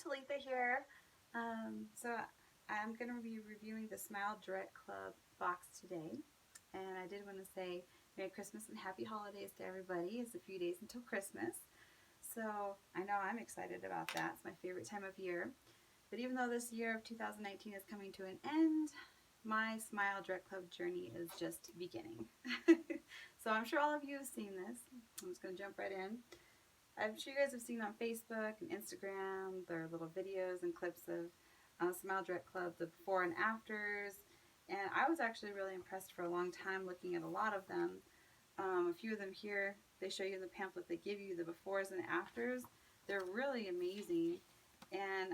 Talitha here. So I'm going to be reviewing the Smile Direct Club box today. And I did want to say Merry Christmas and Happy Holidays to everybody. It's a few days until Christmas. So I know I'm excited about that. It's my favorite time of year. But even though this year of 2019 is coming to an end, my Smile Direct Club journey is just beginning. So I'm sure all of you have seen this. I'm just going to jump right in. I'm sure you guys have seen on Facebook and Instagram their little videos and clips of Smile Direct Club, the before and afters. And I was actually really impressed for a long time looking at a lot of them. A few of them here, they show you in the pamphlet, they give you the befores and afters. They're really amazing. And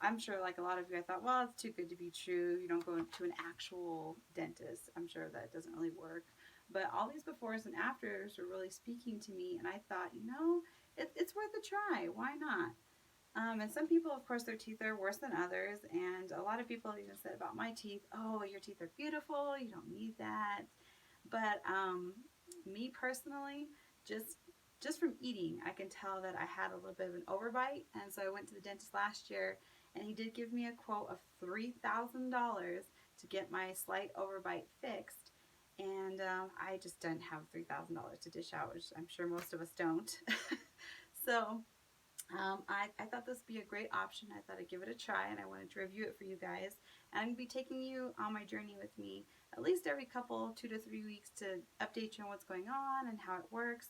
I'm sure, like a lot of you, I thought, well, it's too good to be true. You don't go to an actual dentist. I'm sure that doesn't really work. But all these befores and afters were really speaking to me, and I thought, it's worth a try. Why not? And some people, of course, their teeth are worse than others, and a lot of people have even said about my teeth, oh, your teeth are beautiful, you don't need that. But me personally, just from eating, I can tell that I had a little bit of an overbite, and so I went to the dentist last year, and he did give me a quote of $3,000 to get my slight overbite fixed. And I just don't have $3,000 to dish out, which I'm sure most of us don't. So I thought this would be a great option. I thought I'd give it a try, and I wanted to review it for you guys. And I'm going to be taking you on my journey with me at least every couple, 2 to 3 weeks, to update you on what's going on and how it works.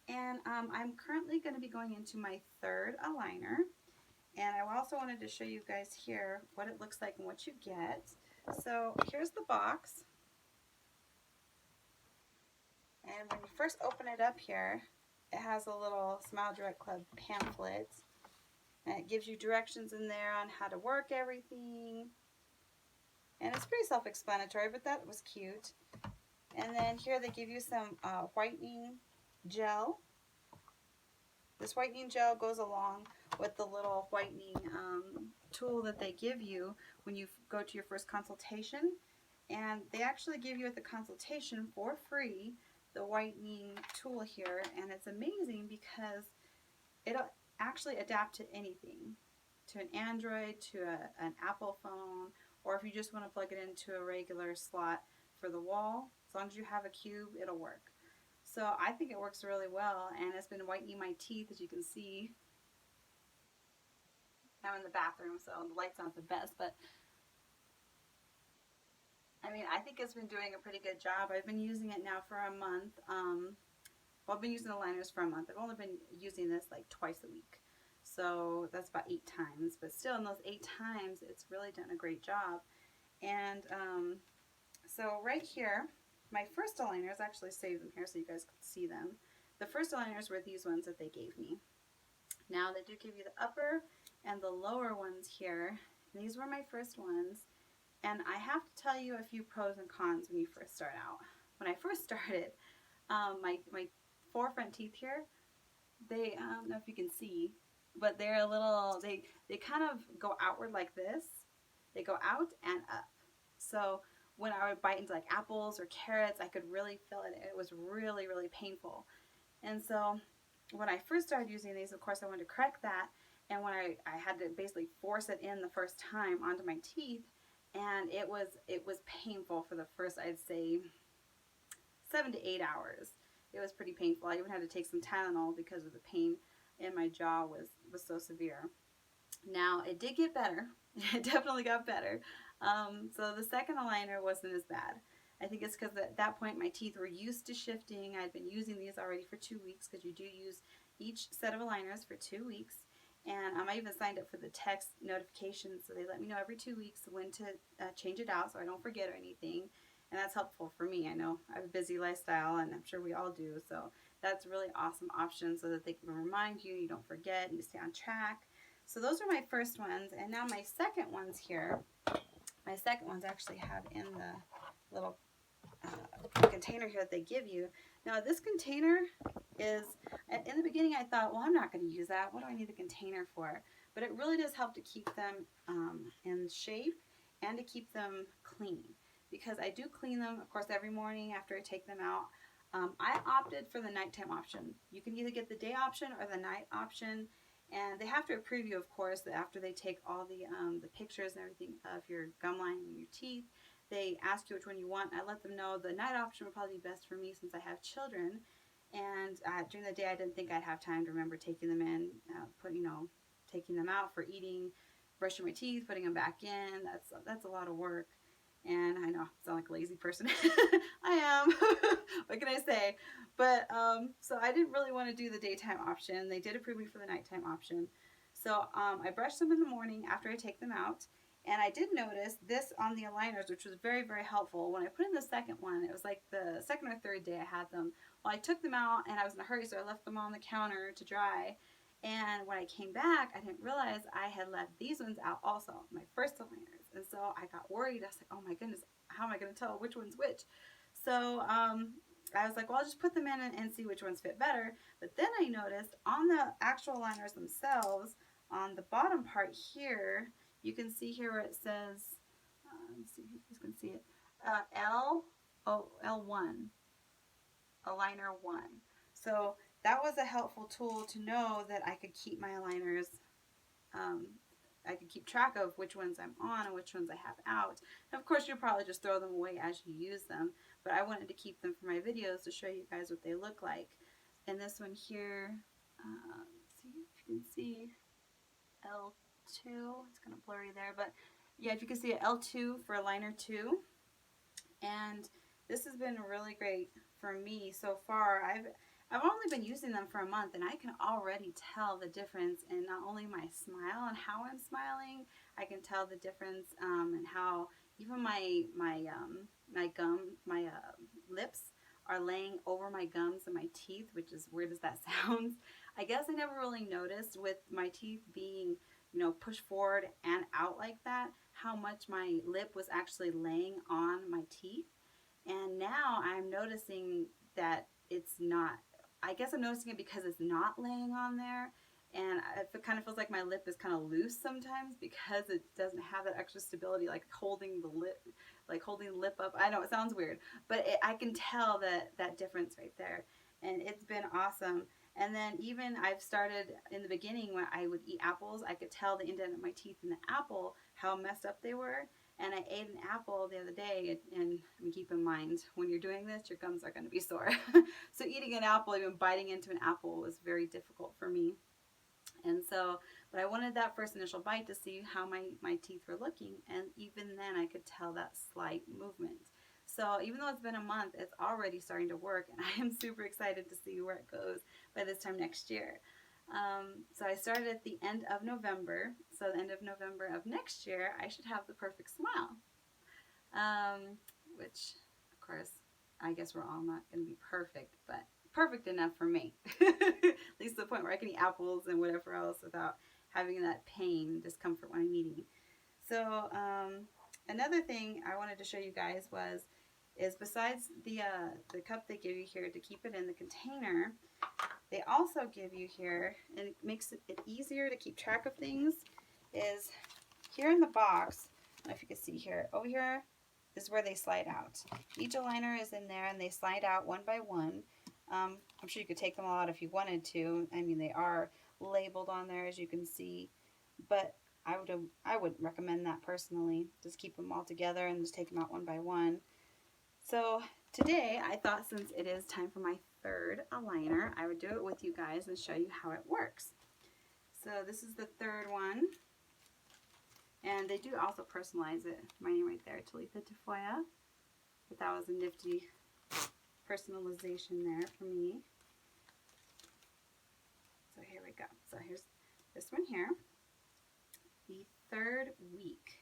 And I'm currently going to be going into my third aligner. And I also wanted to show you guys here what it looks like and what you get. So here's the box. And when you first open it up here, it has a little Smile Direct Club pamphlet. And it gives you directions in there on how to work everything. And it's pretty self-explanatory, but that was cute. And then here they give you some whitening gel. This whitening gel goes along with the little whitening tool that they give you when you go to your first consultation. And they actually give you at the consultation for free the whitening tool here, and it's amazing because it'll actually adapt to anything, to an Android, to an Apple phone, or if you just want to plug it into a regular slot for the wall. As long as you have a cube, it'll work. So I think it works really well, and it's been whitening my teeth, as you can see. I'm in the bathroom, so the light's not the best, but I mean, I think it's been doing a pretty good job. I've been using it now for a month. Well, I've been using the liners for a month. I've only been using this like twice a week. So that's about 8 times. But still, in those 8 times, it's really done a great job. And so right here, my first aligners, actually saved them here so you guys could see them. The first aligners were these ones that they gave me. Now they do give you the upper and the lower ones here. And these were my first ones. And I have to tell you a few pros and cons when you first start out. When I first started, my 4 front teeth here, they, I don't know if you can see, but they're a little, they kind of go outward like this. They go out and up. So when I would bite into like apples or carrots, I could really feel it. It was really, really painful. And so when I first started using these, of course, I wanted to correct that. And when I had to basically force it in the first time onto my teeth, and it was painful for the first, I'd say, 7 to 8 hours. It was pretty painful. I even had to take some Tylenol because of the pain in my jaw was so severe. Now, it did get better. It definitely got better. So the second aligner wasn't as bad. I think it's because at that point my teeth were used to shifting. I'd been using these already for 2 weeks, because you do use each set of aligners for 2 weeks. And I even signed up for the text notifications, so they let me know every 2 weeks when to change it out so I don't forget or anything. And that's helpful for me. I know I have a busy lifestyle, and I'm sure we all do. So that's a really awesome option, so that they can remind you, you don't forget, and you stay on track. So those are my first ones. And now my second ones here, my second ones actually have in the little container here that they give you. Now this container is, in the beginning I thought, well, I'm not going to use that. What do I need the container for? But it really does help to keep them in shape and to keep them clean. Because I do clean them, of course, every morning after I take them out. I opted for the nighttime option. You can either get the day option or the night option. And they have to approve you, of course, that after they take all the pictures and everything of your gum line and your teeth, they ask you which one you want. I let them know the night option would probably be best for me since I have children. And during the day, I didn't think I'd have time to remember taking them in, taking them out for eating, brushing my teeth, putting them back in. That's a lot of work. And I know I sound like a lazy person. I am. What can I say? But so I didn't really want to do the daytime option. They did approve me for the nighttime option. So I brush them in the morning after I take them out. And I did notice this on the aligners, which was very, very helpful. When I put in the second one, it was like the second or third day I had them. Well, I took them out and I was in a hurry, so I left them on the counter to dry. And when I came back, I didn't realize I had left these ones out also, my first aligners. And so I got worried. I was like, oh my goodness, how am I going to tell which one's which? So I was like, well, I'll just put them in and see which ones fit better. But then I noticed on the actual aligners themselves, on the bottom part here, you can see here where it says, let's see if you guys can see it, L1, aligner 1. So that was a helpful tool to know that I could keep my aligners, I could keep track of which ones I'm on and which ones I have out. And of course, you'll probably just throw them away as you use them, but I wanted to keep them for my videos to show you guys what they look like. And this one here, see if you can see L2, it's kind of blurry there, but yeah, if you can see it, L2 for aligner 2. And this has been really great for me so far. I've only been using them for a month, and I can already tell the difference in not only my smile and how I'm smiling. I can tell the difference in how even my lips are laying over my gums and my teeth, which is weird as that sounds. I guess I never really noticed with my teeth being, pushed forward and out like that, how much my lip was actually laying on my teeth. And now I'm noticing that it's not. I guess I'm noticing it because it's not laying on there. And it kind of feels like my lip is kind of loose sometimes because it doesn't have that extra stability, like holding the lip up. I know it sounds weird, but I can tell that difference right there. And it's been awesome. And then even I've started in the beginning when I would eat apples, I could tell the indent of my teeth in the apple, how messed up they were. And I ate an apple the other day, and keep in mind, when you're doing this, your gums are going to be sore. So eating an apple, even biting into an apple, was very difficult for me. And so, but I wanted that first initial bite to see how my teeth were looking, and even then I could tell that slight movement. So even though it's been a month, it's already starting to work, and I am super excited to see where it goes by this time next year. So I started at the end of November. So the end of November of next year, I should have the perfect smile. Which, of course, I guess we're all not going to be perfect, but perfect enough for me. At least to the point where I can eat apples and whatever else without having that pain and discomfort when I'm eating. So another thing I wanted to show you guys is besides the cup they give you here to keep it in the container, they also give you here, and it makes it easier to keep track of things, is here in the box, I don't know if you can see here, over here is where they slide out. Each aligner is in there and they slide out one by one. I'm sure you could take them all out if you wanted to. I mean, they are labeled on there, as you can see, but I wouldn't recommend that personally. Just keep them all together and just take them out one by one. So today I thought, since it is time for my third aligner, I would do it with you guys and show you how it works. So this is the third one, and they do also personalize it. My name right there, Talitha Tafoya, but that was a nifty personalization there for me. So here we go. So here's this one here, the third week.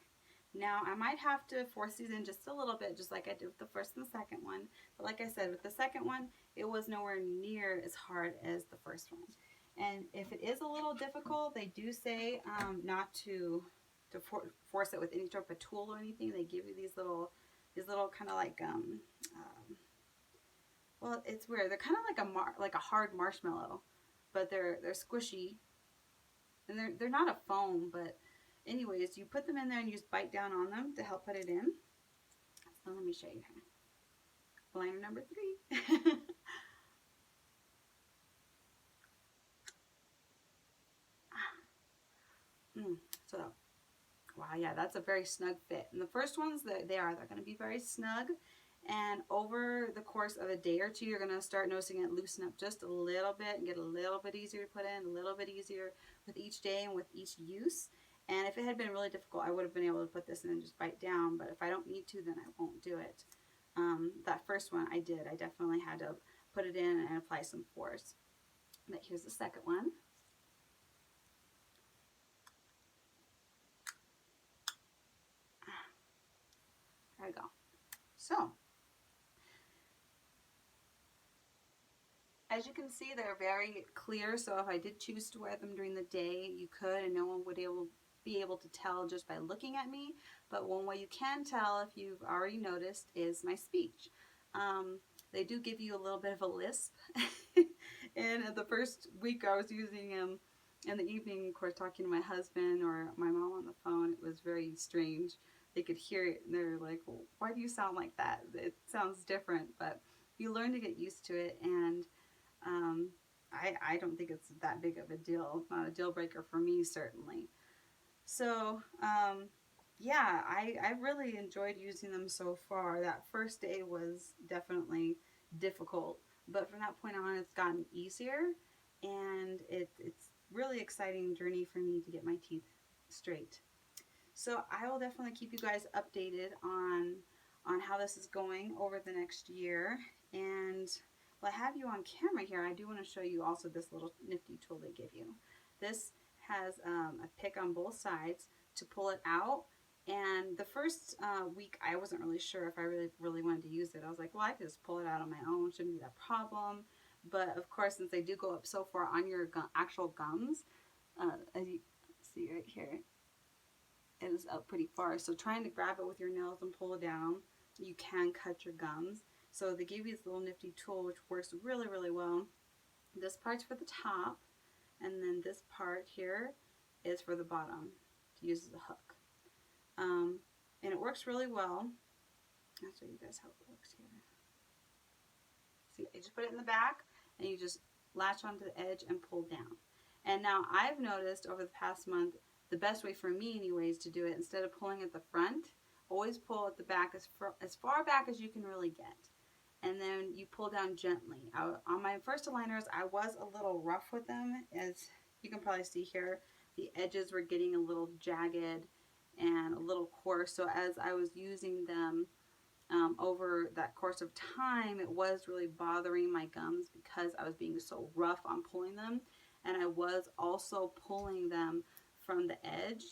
Now, I might have to force these in just a little bit, just like I did with the first and the second one. But like I said, with the second one, it was nowhere near as hard as the first one. And if it is a little difficult, they do say not to force it with any sort of a tool or anything. They give you these little kind of like, well, it's weird. They're kind of like a hard marshmallow, but they're squishy. And they're not a foam, but anyways, you put them in there and you just bite down on them to help put it in. So let me show you here. Aligner number 3. So, wow, yeah, that's a very snug fit. And the first ones, they're going to be very snug. And over the course of a day or two, you're going to start noticing it loosen up just a little bit and get a little bit easier to put in, a little bit easier with each day and with each use. And if it had been really difficult, I would have been able to put this in and just bite down. But if I don't need to, then I won't do it. That first one I did. I definitely had to put it in and apply some force. But here's the second one. There we go. So, as you can see, they're very clear. So if I did choose to wear them during the day, you could, and no one would be able to tell just by looking at me. But one way you can tell, if you've already noticed, is my speech. They do give you a little bit of a lisp. And the first week I was using them in the evening, of course, talking to my husband or my mom on the phone, it was very strange. They could hear it and they're like, well, why do you sound like that? It sounds different, but you learn to get used to it. And I don't think it's that big of a deal. It's not a deal breaker for me, certainly. So, yeah, I really enjoyed using them so far. That first day was definitely difficult, but from that point on, it's gotten easier, and it's really exciting journey for me to get my teeth straight. So I will definitely keep you guys updated on how this is going over the next year. And while I have you on camera here, I do want to show you also this little nifty tool they give you. This has a pick on both sides to pull it out. And the first week, I wasn't really sure if I really wanted to use it. I was like, well, I could just pull it out on my own. Shouldn't be that problem. But of course, since they do go up so far on your actual gums, as you see right here, it is up pretty far. So trying to grab it with your nails and pull it down, you can cut your gums. So they give you this little nifty tool which works really, really well. This part's for the top, and then this part here is for the bottom to use as a hook. And it works really well. I'll show you guys how it works here. See, you just put it in the back and you just latch onto the edge and pull down. And now I've noticed over the past month, the best way for me anyways to do it, instead of pulling at the front, always pull at the back as far back as you can really get. And then you pull down gently. On my first aligners, I was a little rough with them. As you can probably see here, the edges were getting a little jagged and a little coarse. So as I was using them over that course of time, it was really bothering my gums because I was being so rough on pulling them. And I was also pulling them from the edge,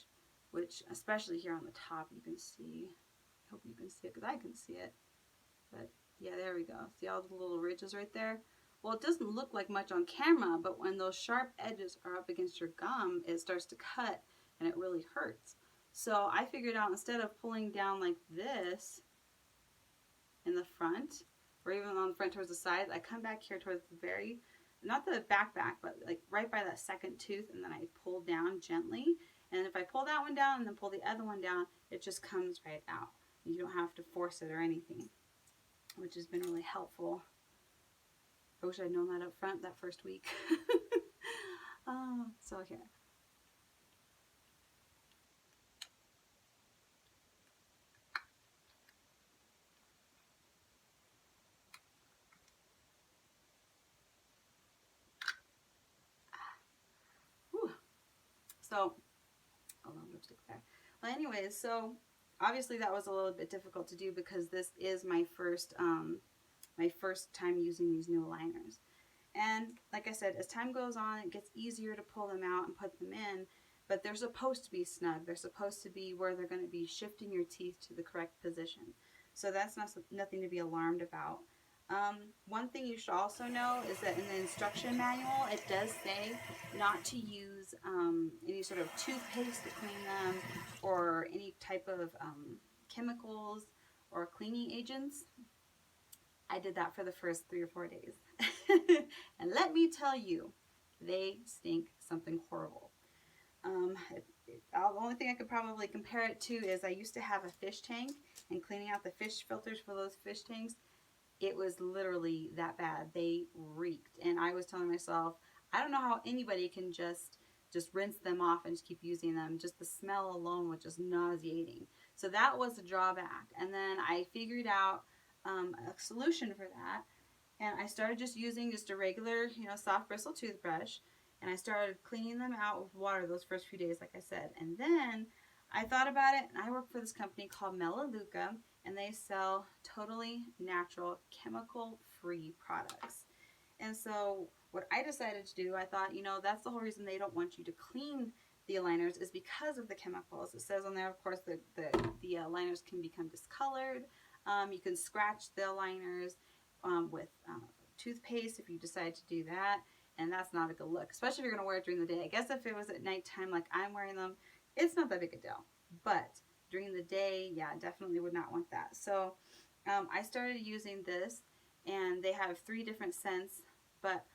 which especially here on the top you can see. I hope you can see it because I can see it. But yeah, there we go. See all the little ridges right there? Well, it doesn't look like much on camera, but when those sharp edges are up against your gum, it starts to cut and it really hurts. So I figured out, instead of pulling down like this in the front, or even on the front towards the sides, I come back here towards the very, not the back, but like right by that second tooth, and then I pull down gently. And if I pull that one down and then pull the other one down, it just comes right out. You don't have to force it or anything, which has been really helpful. I wish I'd known that up front that first week. So here. Whew. So, hold on, lipstick there. Well, anyways, so obviously that was a little bit difficult to do because this is my first time using these new aligners. And like I said, as time goes on, it gets easier to pull them out and put them in, but they're supposed to be snug. They're supposed to be where they're going to be shifting your teeth to the correct position. So that's nothing to be alarmed about. One thing you should also know is that in the instruction manual, it does say not to use any sort of toothpaste to clean them or any type of chemicals or cleaning agents. I did that for the first 3 or 4 days. And let me tell you, they stink something horrible. The only thing I could probably compare it to is I used to have a fish tank, and cleaning out the fish filters for those fish tanks, it was literally that bad. They reeked. And I was telling myself, I don't know how anybody can just just rinse them off and just keep using them. Just the smell alone was just nauseating. So that was a drawback. And then I figured out a solution for that. And I started just using just a regular, soft bristle toothbrush. And I started cleaning them out with water those first few days, like I said. And then I thought about it, and I work for this company called Melaleuca, and they sell totally natural, chemical-free products. And so what I decided to do, I thought, that's the whole reason they don't want you to clean the aligners is because of the chemicals. It says on there, of course, the aligners can become discolored. You can scratch the aligners with toothpaste if you decide to do that. And that's not a good look, especially if you're going to wear it during the day. I guess if it was at nighttime like I'm wearing them, it's not that big a deal. But during the day, yeah, definitely would not want that. So I started using this, and they have 3 different scents. But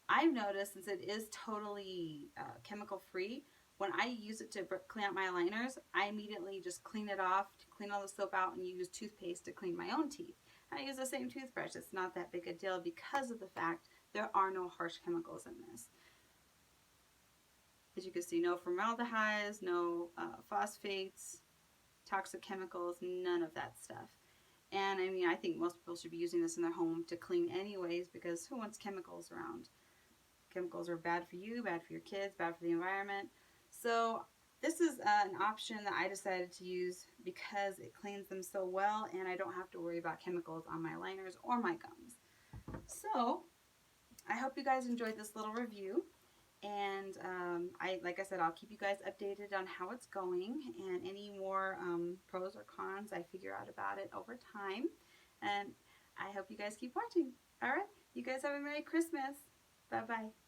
I've noticed, since it is totally chemical free, when I use it to clean out my aligners, I immediately just clean it off, clean all the soap out, and use toothpaste to clean my own teeth. I use the same toothbrush. It's not that big a deal because of the fact there are no harsh chemicals in this. As you can see, no formaldehydes, no phosphates, toxic chemicals, none of that stuff. And I mean, I think most people should be using this in their home to clean anyways, because who wants chemicals around? Chemicals are bad for you, bad for your kids, bad for the environment. So this is an option that I decided to use because it cleans them so well, and I don't have to worry about chemicals on my liners or my gums. So I hope you guys enjoyed this little review. And like I said, I'll keep you guys updated on how it's going, and any more pros or cons I figure out about it over time. And I hope you guys keep watching. All right, you guys have a Merry Christmas. Bye-bye.